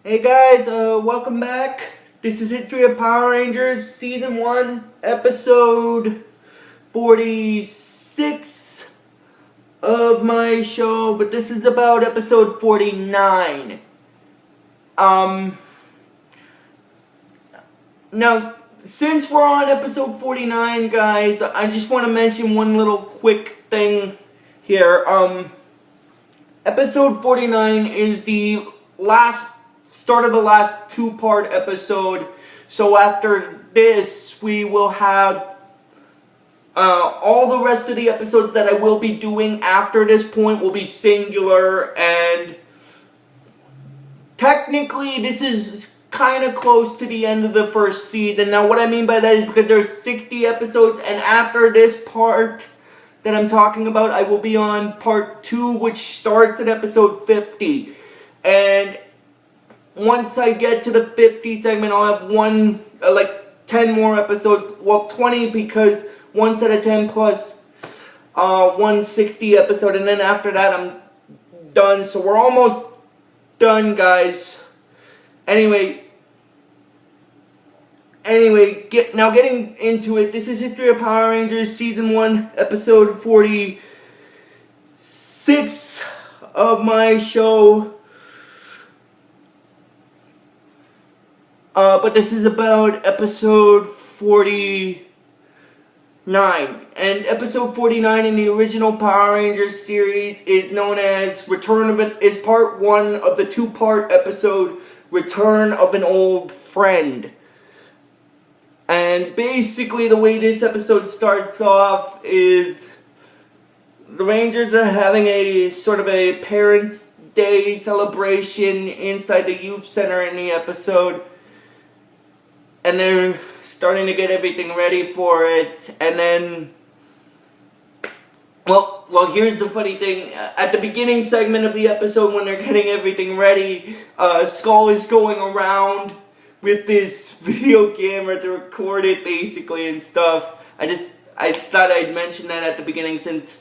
Hey guys, welcome back. This is History of Power Rangers, Season 1, Episode 46 of my show, but this is about Episode 49. Now, since we're on Episode 49, guys, I just want to mention one little quick thing here. Episode 49 is the start of the last two-part episode. So after this, we will have all the rest of the episodes that I will be doing after this point will be singular, and technically this is kind of close to the end of the first season. Now what I mean by that is because there's 60 episodes, and after this part that I'm talking about, I will be on part 2, which starts at episode 50. And once I get to the 50 segment, I'll have 10 more episodes. Well, 20, because 1 set of 10 plus 160 episode. And then after that, I'm done. So we're almost done, guys. Anyway, getting into it. This is History of Power Rangers, Season 1, Episode 46 of my show. But this is about Episode 49. And Episode 49 in the original Power Rangers series is known as is part 1 of the 2-part episode, Return of an Old Friend. And basically the way this episode starts off is the Rangers are having a sort of a Parents' Day celebration inside the youth center in the episode. And they're starting to get everything ready for it. And then, well, here's the funny thing. At the beginning segment of the episode, when they're getting everything ready, Skull is going around with this video camera to record it, basically, and stuff. I thought I'd mention that at the beginning, since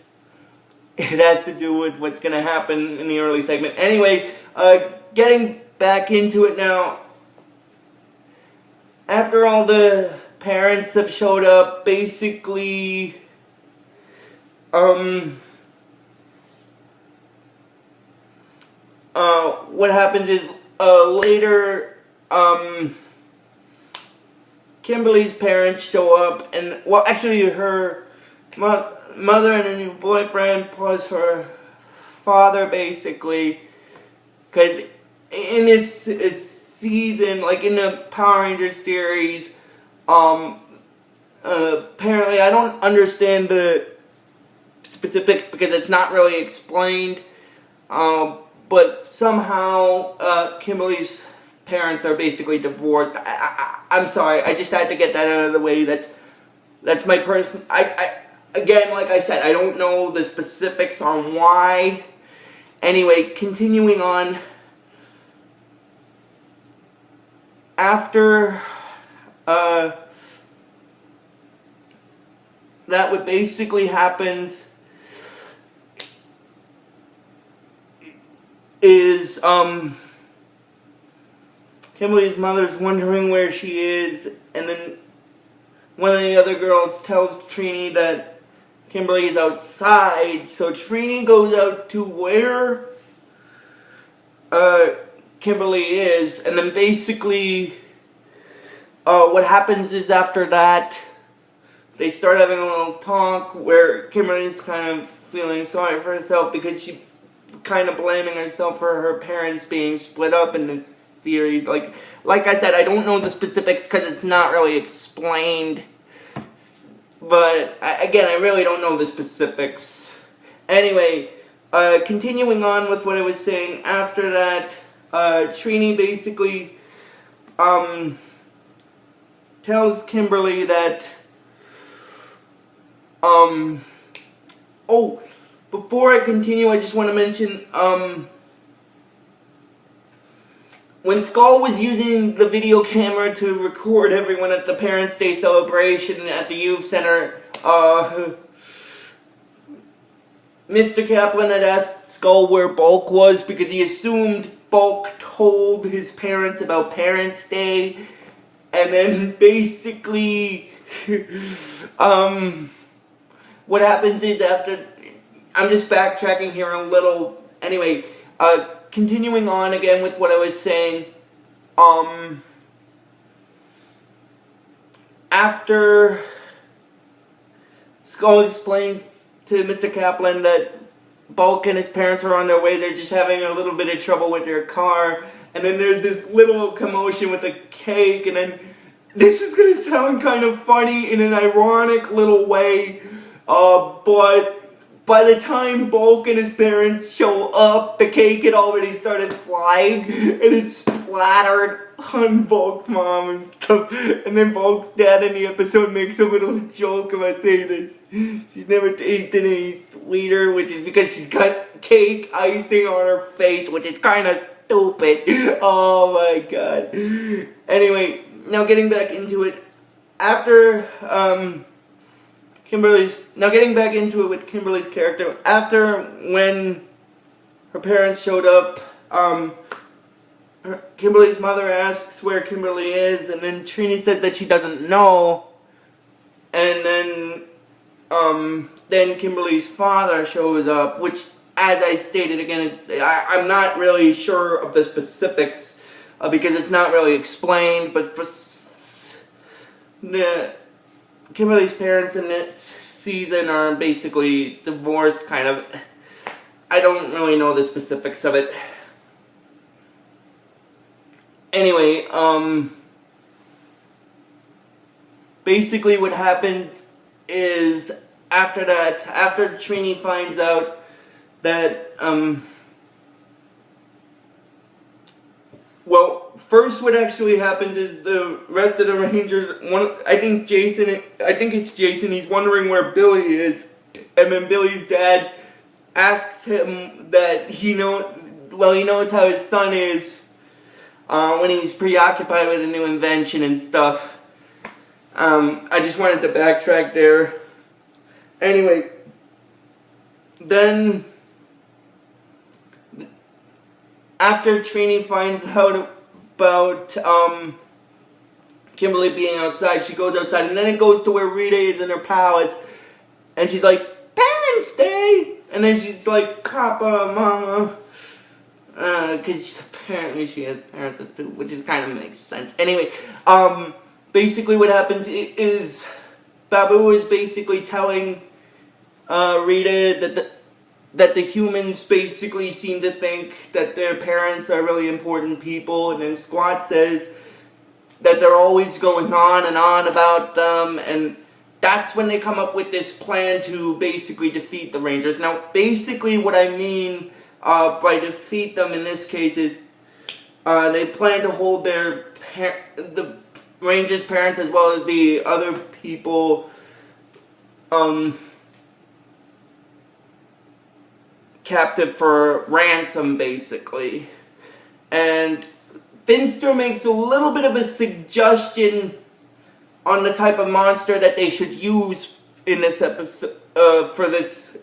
it has to do with what's going to happen in the early segment. Anyway, getting back into it now. After all the parents have showed up, basically, what happens is, later, Kimberly's parents show up, and, well, actually, her mother and her new boyfriend, plus her father, basically, because in this season, like in the Power Rangers series, apparently I don't understand the specifics because it's not really explained, but somehow Kimberly's parents are basically divorced. I'm sorry, I just had to get that out of the way. That's my person. Again, like I said, I don't know the specifics on why. Anyway, continuing on. After that, what basically happens is Kimberly's mother's wondering where she is, and then one of the other girls tells Trini that Kimberly is outside, so Trini goes out to where Kimberly is, and then basically what happens is after that they start having a little talk where Kimberly's kind of feeling sorry for herself because she's kind of blaming herself for her parents being split up in this series. Like I said, I don't know the specifics because it's not really explained, but again, I really don't know the specifics. Anyway, continuing on with what I was saying, after that, Trini basically tells Kimberly that before I continue, I just want to mention when Skull was using the video camera to record everyone at the Parents' Day celebration at the youth center, Mr. Kaplan had asked Skull where Bulk was because he assumed Bulk told his parents about Parents' Day, and then basically, what happens is after, I'm just backtracking here a little, anyway, continuing on again with what I was saying, after Skull explains to Mr. Kaplan that Bulk and his parents are on their way, they're just having a little bit of trouble with their car, and then there's this little commotion with the cake, and then this is gonna sound kind of funny in an ironic little way, but by the time Bulk and his parents show up, the cake had already started flying, and it splattered on Bulk's mom and stuff. And then Bulk's dad in the episode makes a little joke about saying that she's never tasted any sweeter, which is because she's got cake icing on her face, which is kind of stupid. Oh my god. Anyway, now getting back into it. After, getting back into it with Kimberly's character, after when her parents showed up, Kimberly's mother asks where Kimberly is, and then Trini says that she doesn't know, and then Kimberly's father shows up, which, as I stated again, I'm not really sure of the specifics, because it's not really explained, but for Kimberly's parents in this season are basically divorced, kind of. I don't really know the specifics of it. Anyway, basically what happens is after that, after Trini finds out that, well, first what actually happens is the rest of the Rangers, I think it's Jason, he's wondering where Billy is, and then Billy's dad asks him that he knows how his son is, when he's preoccupied with a new invention and stuff. I just wanted to backtrack there. Anyway, then after Trini finds out about Kimberly being outside, she goes outside, and then it goes to where Rita is in her palace, and she's like, Parents' Day! And then she's like, Papa, Mama, because apparently she has parents that do, which is kind of makes sense. Anyway, basically what happens is Babu is basically telling Rita that the humans basically seem to think that their parents are really important people, and then Squat says that they're always going on and on about them, and that's when they come up with this plan to basically defeat the Rangers. Now, basically what I mean by defeat them in this case is they plan to hold the Rangers' parents as well as the other people captive for ransom, basically. And Finster makes a little bit of a suggestion on the type of monster that they should use in this episode, for this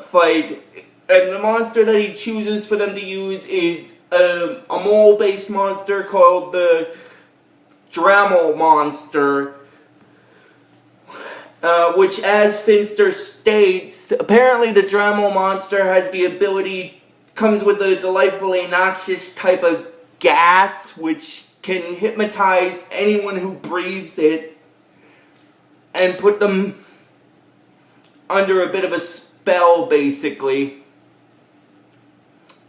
fight. And the monster that he chooses for them to use is a mole-based monster called the Dremel monster, which, as Finster states, apparently the Dremel monster has the ability, comes with a delightfully noxious type of gas, which can hypnotize anyone who breathes it and put them under a bit of a spell, basically.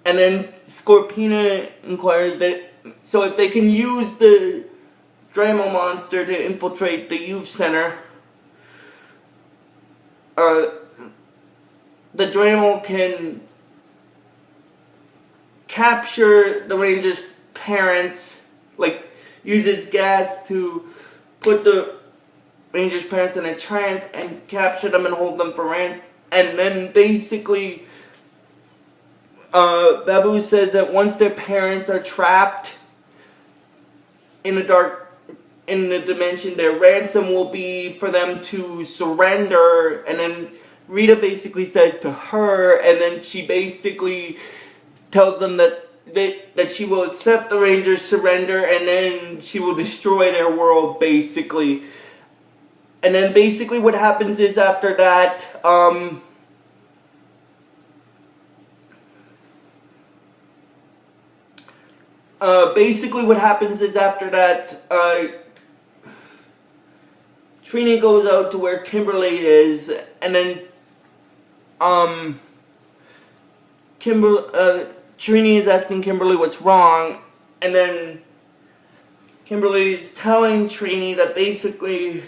And then Scorpina inquires that, so if they can use the Dremel monster to infiltrate the youth center, the Dremel can capture the Rangers' parents, like use its gas to put the Rangers' parents in a trance and capture them and hold them for ransom. And then basically, Babu said that once their parents are trapped in the dimension, their ransom will be for them to surrender, and then Rita basically says to her, and then she basically tells them that she will accept the Rangers' surrender, and then she will destroy their world, basically. And then basically what happens is after that, Trini goes out to where Kimberly is, and then, Trini is asking Kimberly what's wrong, and then Kimberly's telling Trini that basically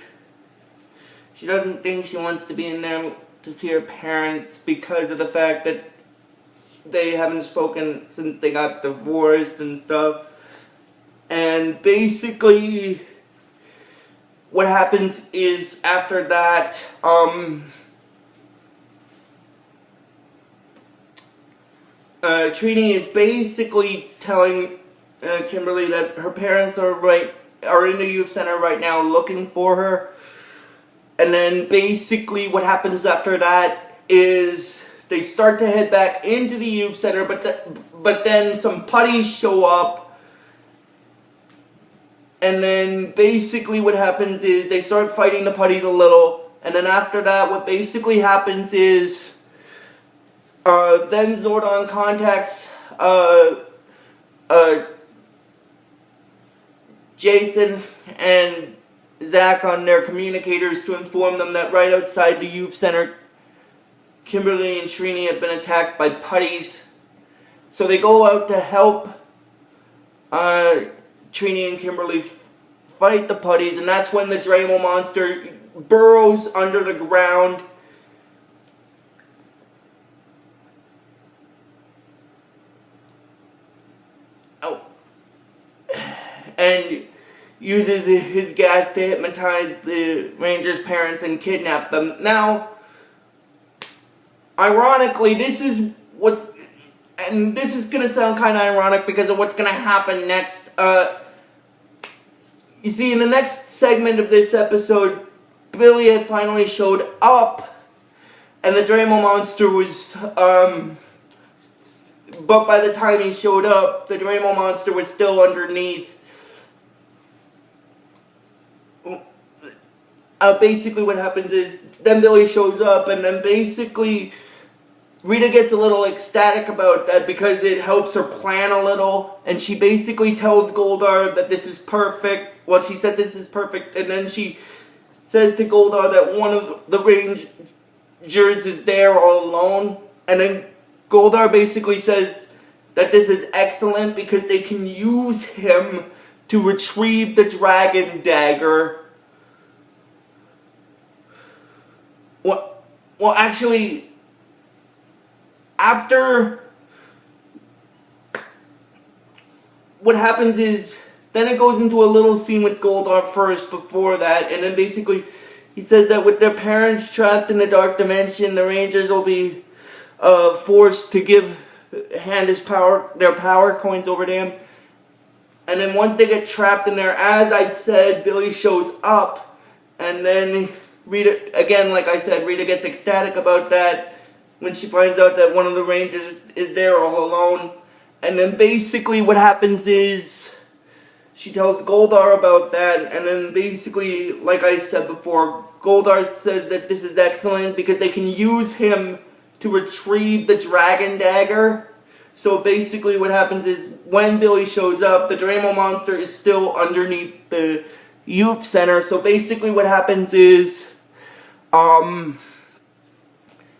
she doesn't think she wants to be in there to see her parents because of the fact that they haven't spoken since they got divorced and stuff. And basically what happens is after that, Trini is basically telling Kimberly that her parents are in the youth center right now looking for her. And then basically what happens after that is they start to head back into the youth center, but then some putties show up. And then basically what happens is they start fighting the putties a little. And then after that, what basically happens is then Zordon contacts Jason and Zach on their communicators to inform them that right outside the youth center, Kimberly and Trini have been attacked by putties. So they go out to help Trini and Kimberly fight the putties, and that's when the Dremel monster burrows under the ground. And uses his gas to hypnotize the Rangers' parents and kidnap them. Now, ironically, this is gonna sound kind of ironic because of what's gonna happen next. You see, in the next segment of this episode, Billy had finally showed up, and the Dremel monster was, but by the time he showed up, the Dremel monster was still underneath. Basically what happens is, then Billy shows up, and then basically Rita gets a little ecstatic about that because it helps her plan a little, and she basically tells Goldar that this is perfect. Well, she said this is perfect, and then she says to Goldar that one of the Rangers is there all alone, and then Goldar basically says that this is excellent because they can use him to retrieve the dragon dagger. Well, actually, after what happens is, then it goes into a little scene with Goldar first before that, and then basically he says that with their parents trapped in the dark dimension, the Rangers will be forced to hand their power coins over to him. And then once they get trapped in there, as I said, Billy shows up, and then Rita, again, like I said, Rita gets ecstatic about that when she finds out that one of the Rangers is there all alone. And then basically what happens is she tells Goldar about that, and then basically, like I said before, Goldar says that this is excellent because they can use him to retrieve the dragon dagger. So basically what happens is when Billy shows up, the Dremel monster is still underneath the youth center. So basically what happens is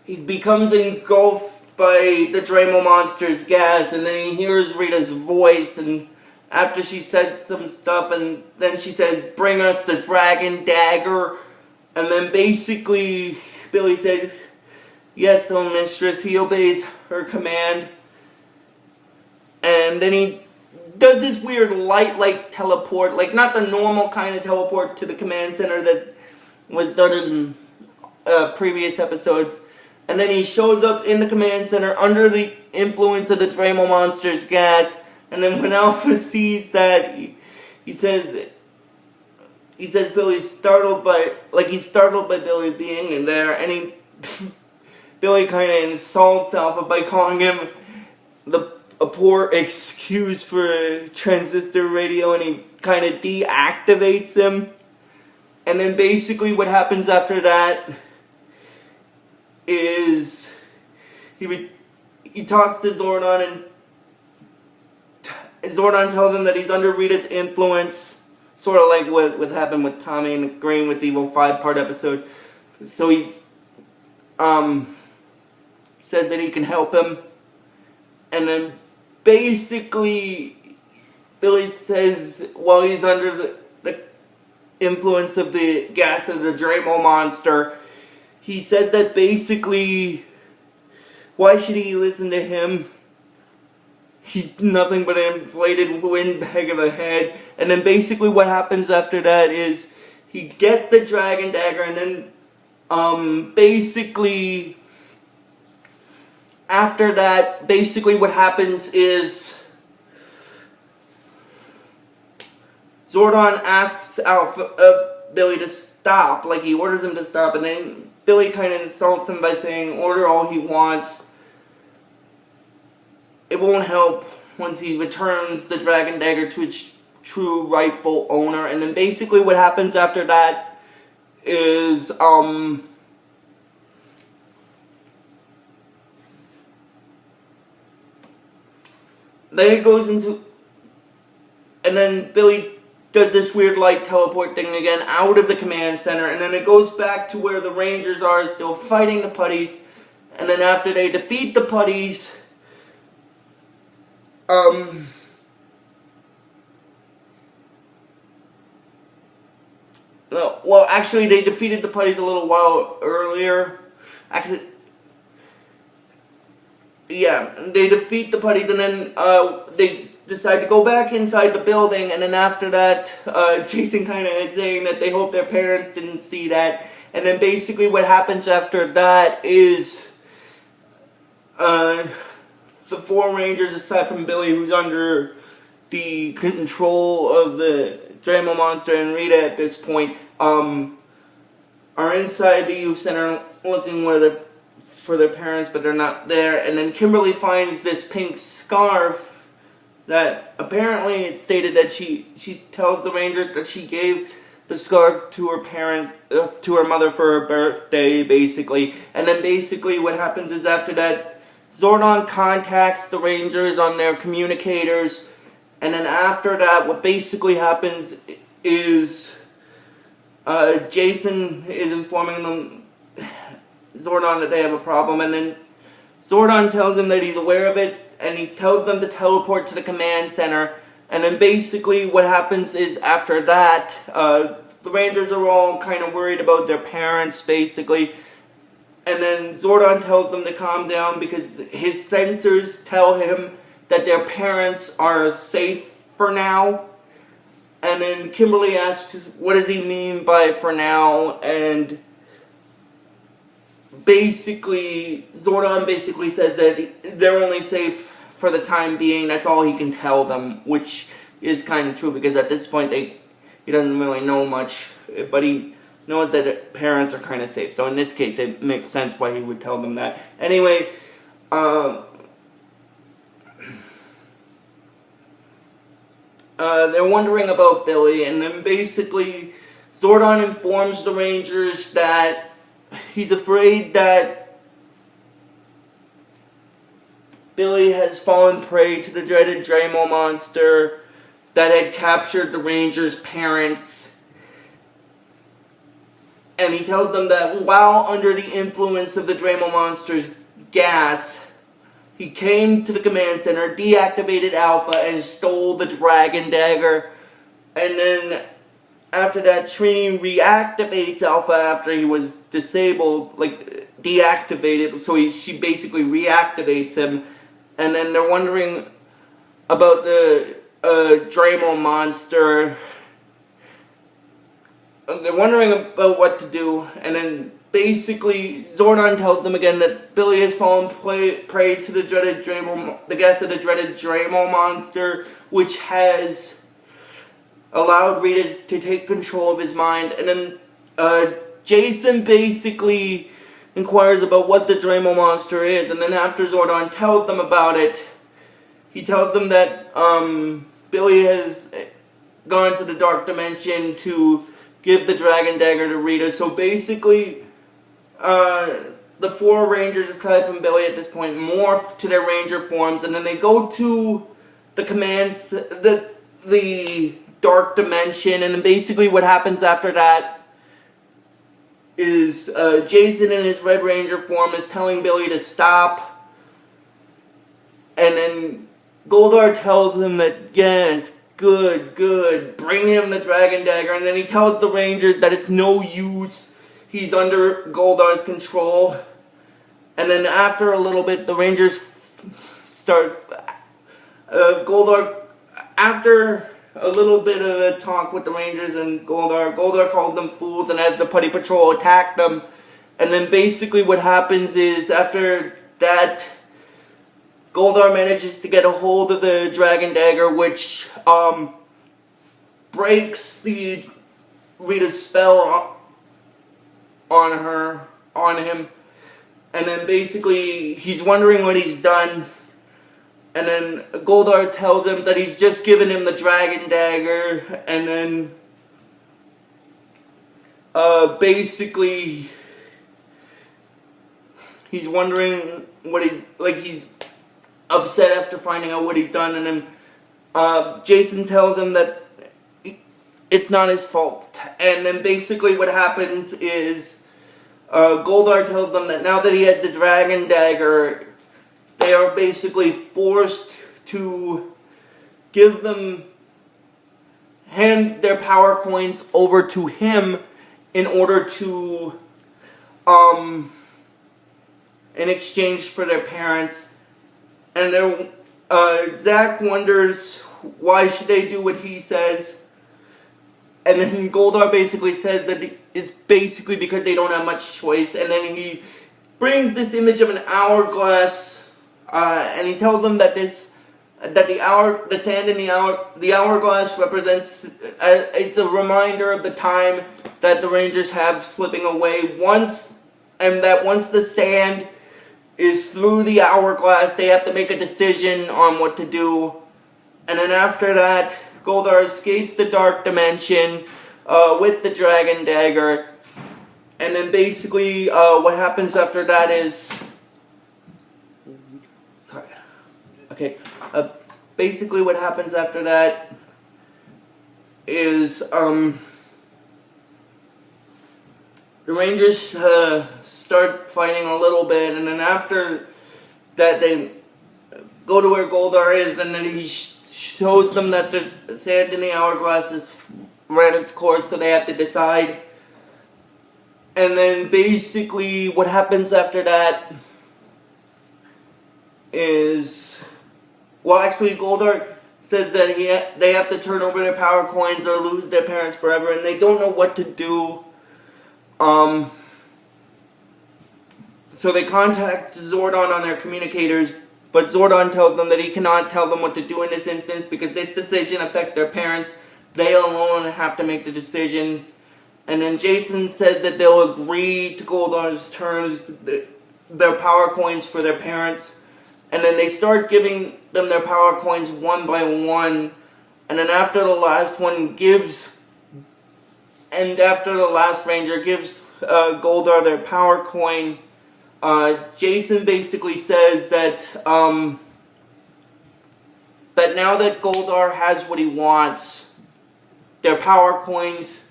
he becomes engulfed by the Dremel monster's gas, and then he hears Rita's voice, and after she said some stuff, and then she says, "Bring us the dragon dagger," and then basically Billy says, "Yes, oh mistress." He obeys her command, and then he does this weird light teleport, like not the normal kind of teleport to the command center that was done in previous episodes. And then he shows up in the command center under the influence of the Dremel monster's gas. And then when Alpha sees that, he says Billy's startled by, he's startled by Billy being in there. And Billy kind of insults Alpha by calling him a poor excuse for transistor radio, and he kind of deactivates him. And then basically what happens after that is he talks to Zordon, and Zordon tells him that he's under Rita's influence, sort of like what happened with Tommy and Green with the Evil 5-part episode. So he said that he can help him, and then basically Billy says while he's under the influence of the gas of the Dremel monster, he said that basically, why should he listen to him? He's nothing but an inflated windbag of a head. And then basically what happens after that is he gets the Dragon Dagger, and then basically after that, basically what happens is Zordon asks Billy to stop, like he orders him to stop, and then Billy kind of insults him by saying, order all he wants. It won't help once he returns the Dragon Dagger to its true rightful owner. And then basically what happens after that is, then it goes into, and then Billy does this weird light teleport thing again out of the command center, and then it goes back to where the Rangers are still fighting the Putties. And then after they defeat the Putties, well, actually they defeated the Putties a little while earlier. Actually, yeah, they defeat the Putties, and then they decide to go back inside the building, and then after that, Jason kind of is saying that they hope their parents didn't see that. And then basically what happens after that is the 4 Rangers, aside from Billy, who's under the control of the Dremel monster and Rita at this point, are inside the youth center looking for their parents, but they're not there. And then Kimberly finds this pink scarf that apparently it stated that she tells the Ranger that she gave the scarf to her parents, to her mother for her birthday, basically. And then basically what happens is after that, Zordon contacts the Rangers on their communicators, and then after that, what basically happens is Jason is informing them, Zordon, that they have a problem, and then Zordon tells them that he's aware of it, and he tells them to teleport to the command center. And then basically what happens is after that, the Rangers are all kind of worried about their parents, basically. And then Zordon tells them to calm down because his sensors tell him that their parents are safe for now. And then Kimberly asks, what does he mean by for now? And basically, Zordon basically says that they're only safe for the time being. That's all he can tell them, which is kind of true because at this point he doesn't really know much, but he knows that parents are kind of safe. So in this case, it makes sense why he would tell them that. Anyway, they're wondering about Billy, and then basically Zordon informs the Rangers that he's afraid that Billy has fallen prey to the dreaded Dremel monster that had captured the Rangers' parents. And he tells them that while under the influence of the Dremel monster's gas, he came to the command center, deactivated Alpha, and stole the Dragon Dagger. And then after that, Trini reactivates Alpha after he was disabled, like deactivated. So she basically reactivates him. And then they're wondering about the Dremel monster. They're wondering about what to do. And then basically Zordon tells them again that Billy has fallen prey to the gas of the dreaded Dremel monster, which has allowed Rita to take control of his mind. And then Jason basically inquires about what the Dramo monster is, and then after Zordon tells them about it, he tells them that Billy has gone to the Dark Dimension to give the Dragon Dagger to Rita. So basically, the four Rangers, aside from Billy at this point, morph to their Ranger forms, and then they go to the commands, the Dark Dimension, and then basically what happens after that is Jason in his Red Ranger form is telling Billy to stop, and then Goldar tells him that, yes, good, bring him the Dragon Dagger, and then he tells the Rangers that it's no use, he's under Goldar's control, and then after a little bit, the Rangers start, after a little bit of a talk with the Rangers and Goldar called them fools and had the Putty Patrol attack them, and then basically what happens is, after that, Goldar manages to get a hold of the Dragon Dagger, which breaks Rita's spell on him, and then basically he's wondering what he's done, and then Goldar tells him that he's just given him the Dragon Dagger, and then basically he's wondering what he's upset after finding out what he's done, and then Jason tells him that it's not his fault. And then basically what happens is Goldar tells them that now that he had the Dragon Dagger, they are basically forced to hand their power coins over to him in order to, in exchange for their parents. And Zack wonders why should they do what he says, and then Goldar basically says that it's basically because they don't have much choice, and then he brings this image of an hourglass, and he tells them that the sand in the hourglass represents, it's a reminder of the time that the Rangers have slipping away, and that once the sand is through the hourglass, they have to make a decision on what to do. And then after that, Goldar escapes the Dark Dimension with the Dragon Dagger. And then basically what happens after that is... Sorry. Okay. Basically what happens after that is... the Rangers start fighting a little bit, and then after that they go to where Goldar is, and then he shows them that the sand in the hourglass is ran its course, so they have to decide. And then basically what happens after that is... Well, actually Goldar said that they have to turn over their power coins or lose their parents forever, and they don't know what to do. So they contact Zordon on their communicators, but Zordon tells them that he cannot tell them what to do in this instance because this decision affects their parents. They alone have to make the decision. And then Jason said that they'll agree to Goldar's terms, their power coins for their parents. And then they start giving them their power coins one by one. And then after the last one gives... And after the last Ranger gives Goldar their power coin, Jason basically says that that now that Goldar has what he wants, their power coins,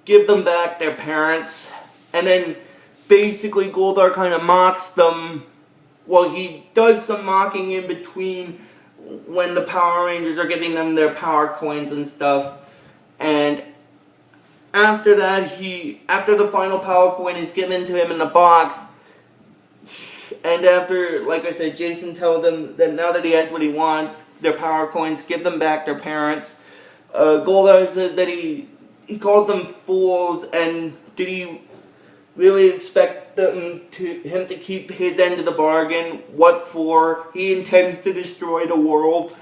give them back their parents, and then basically Goldar kind of mocks them. Well, he does some mocking in between when the Power Rangers are giving them their power coins and stuff, and after that, after the final power coin is given to him in the box, and after, like I said, Jason tells them that now that he has what he wants, their power coins, give them back their parents. Goldar says that he called them fools, and did he really expect him to keep his end of the bargain? What for? He intends to destroy the world,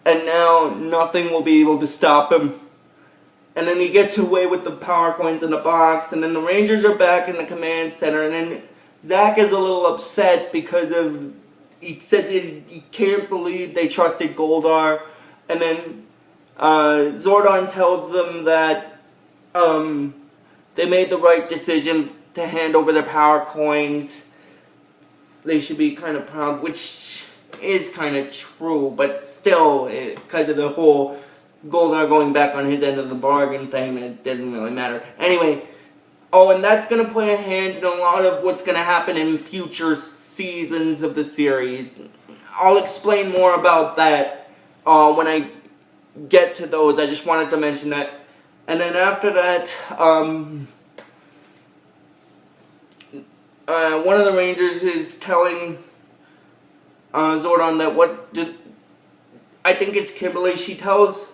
and now nothing will be able to stop him. and then he gets away with the power coins in the box, and then the Rangers are back in the command center, and then Zach is a little upset because he said that he can't believe they trusted Goldar, and then Zordon tells them that they made the right decision to hand over their power coins. They should be kind of proud, which is kind of true, but still, because of the whole Goldar going back on his end of the bargain thing, it didn't really matter. Anyway, and that's going to play a hand in a lot of what's going to happen in future seasons of the series. I'll explain more about that when I get to those. I just wanted to mention that. And then after that, one of the Rangers is telling Zordon that I think it's Kimberly. She tells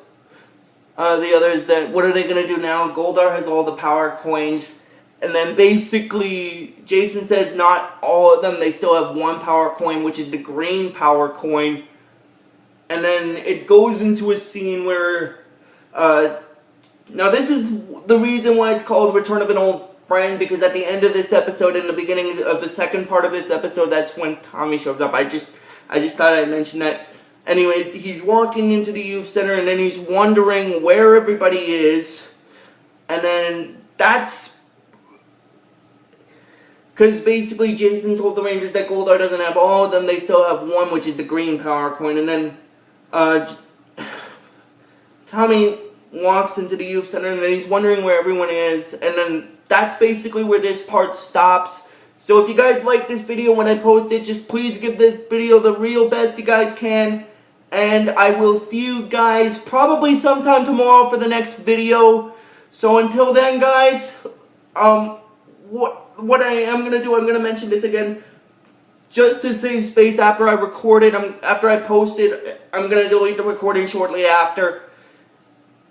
the others that what are they going to do now? Goldar has all the power coins. And then basically, Jason says not all of them. They still have one power coin, which is the green power coin. And then it goes into a scene where... now this is the reason why it's called Return of an Old Friend, because at the end of this episode, in the beginning of the second part of this episode, that's when Tommy shows up. I just thought I'd mention that. Anyway, he's walking into the youth center, and then he's wondering where everybody is. And then that's... because basically Jason told the Rangers that Goldar doesn't have all of them. They still have one, which is the green power coin. And then Tommy walks into the youth center, and then he's wondering where everyone is. And then that's basically where this part stops. So if you guys like this video when I post it, just please give this video the real best you guys can. And I will see you guys probably sometime tomorrow for the next video. So until then, guys, what I am going to do, I'm going to mention this again, just to save space after I record it, after I post it, I'm going to delete the recording shortly after.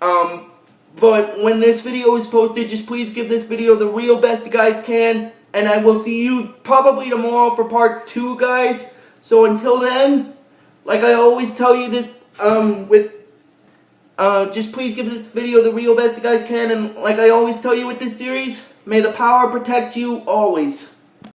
But when this video is posted, just please give this video the real best you guys can, and I will see you probably tomorrow for part 2, guys. So until then, like I always tell you to, just please give this video the real best you guys can, and like I always tell you with this series, may the power protect you always.